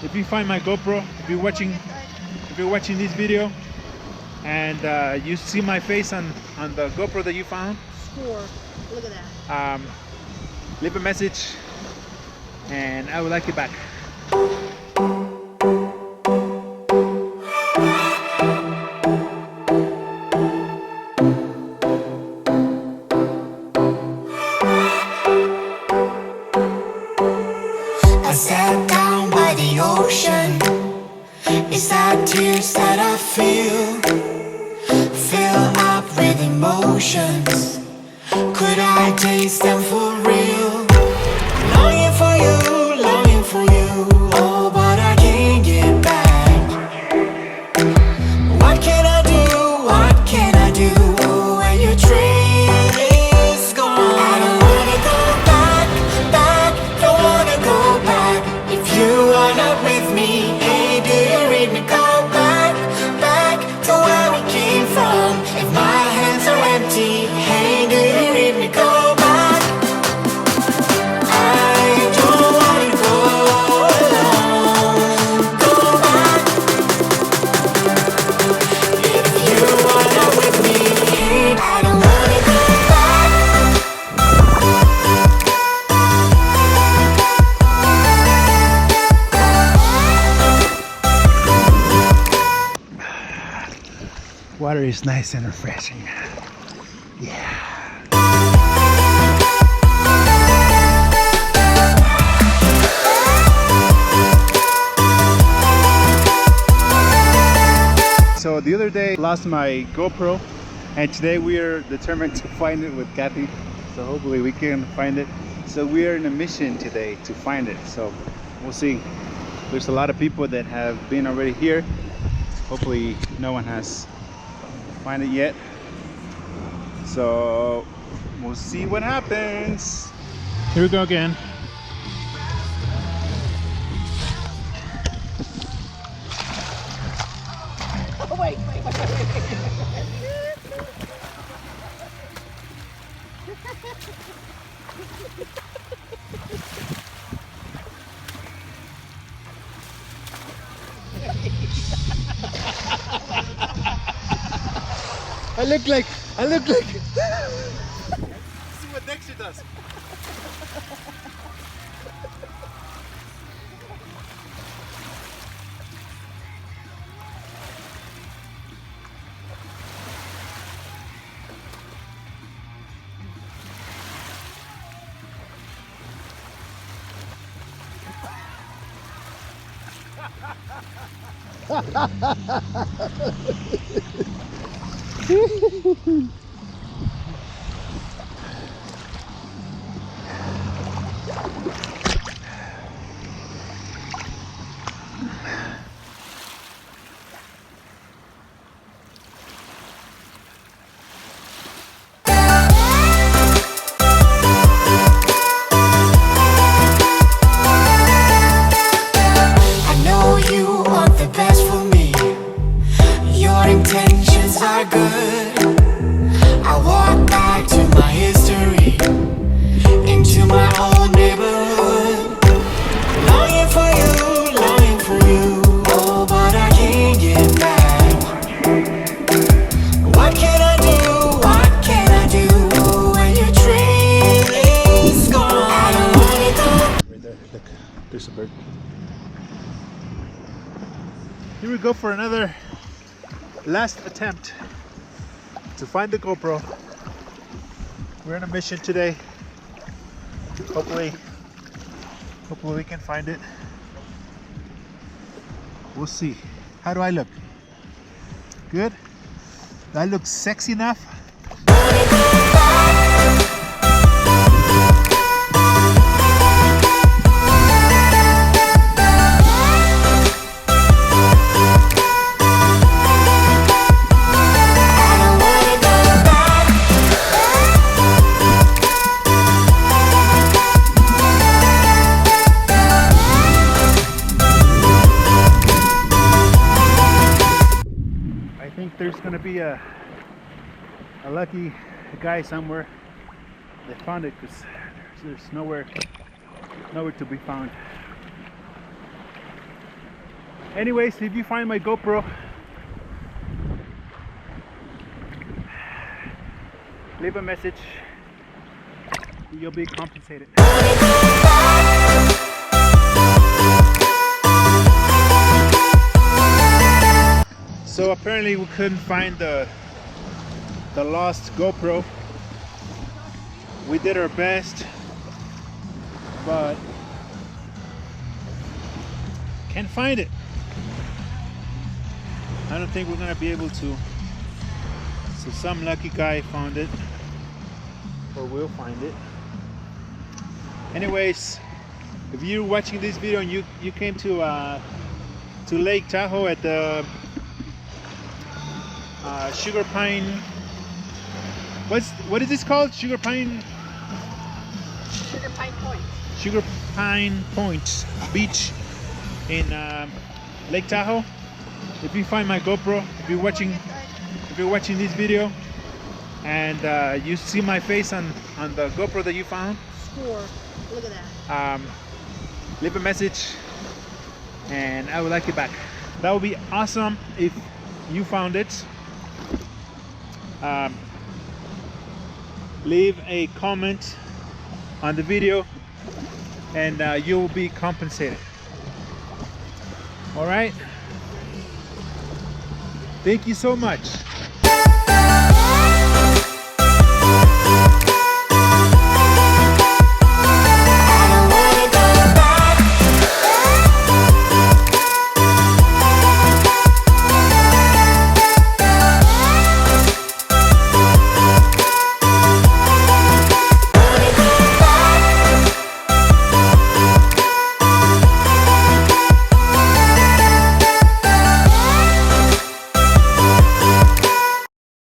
if you find my GoPro, if you're watching this video, and you see my face on the GoPro that you found, Score. Look at that. leave a message, and I will like it back. I sat down by the ocean. It's that tears that I feel up with emotions. Could I taste them for real? Longing for you, longing for you. Oh, but I can't get back. What can I do? What can I do? Oh, when your train is gone. I don't wanna go back, back. Don't wanna go back. If you are not with me, hey, do you read me? Go back, back to where we came from. If my hands are empty, hey, do you read me? Go back. I don't wanna go alone. Go back. If you are not with me, hey, I don't wanna go back. Water is nice and refreshing. Yeah. So the other day I lost my GoPro, and today we are determined to find it with Kathy. So hopefully we can find it. So we are in a mission today to find it. So we'll see. There's a lot of people that have been already here. Hopefully no one has find it yet, so we'll see what happens. Here we go again. Oh, wait. I look like see what Dexter does. I know you want the best for me. Your intentions are good. I walk back to my history, into my old neighborhood. Longing for you, oh, but I can't get back. What can I do? What can I do? Oh, when your train is gone. I don't wanna go. Right there, look, there's a bird. Here we go for another last attempt to find the GoPro. We're on a mission today. Hopefully we can find it. We'll see. How do I look? Good? Do I look sexy enough? I think there's gonna be a lucky guy somewhere that found it, because there's nowhere to be found. Anyways, if you find my GoPro, leave a message. You'll be compensated. So apparently we couldn't find the lost GoPro. We did our best, but can't find it. I don't think we're gonna be able to. So some lucky guy found it, or will find it. Anyways, if you're watching this video and you came to Lake Tahoe at the Sugar Pine, what is this called? Sugar Pine Point. Sugar Pine Point Beach in Lake Tahoe. If you find my GoPro, if you're watching this video and you see my face on the GoPro that you found, Score. Look at that. leave a message and I would like it back. That would be awesome if you found it. Leave a comment on the video and you will be compensated. All right, thank you so much.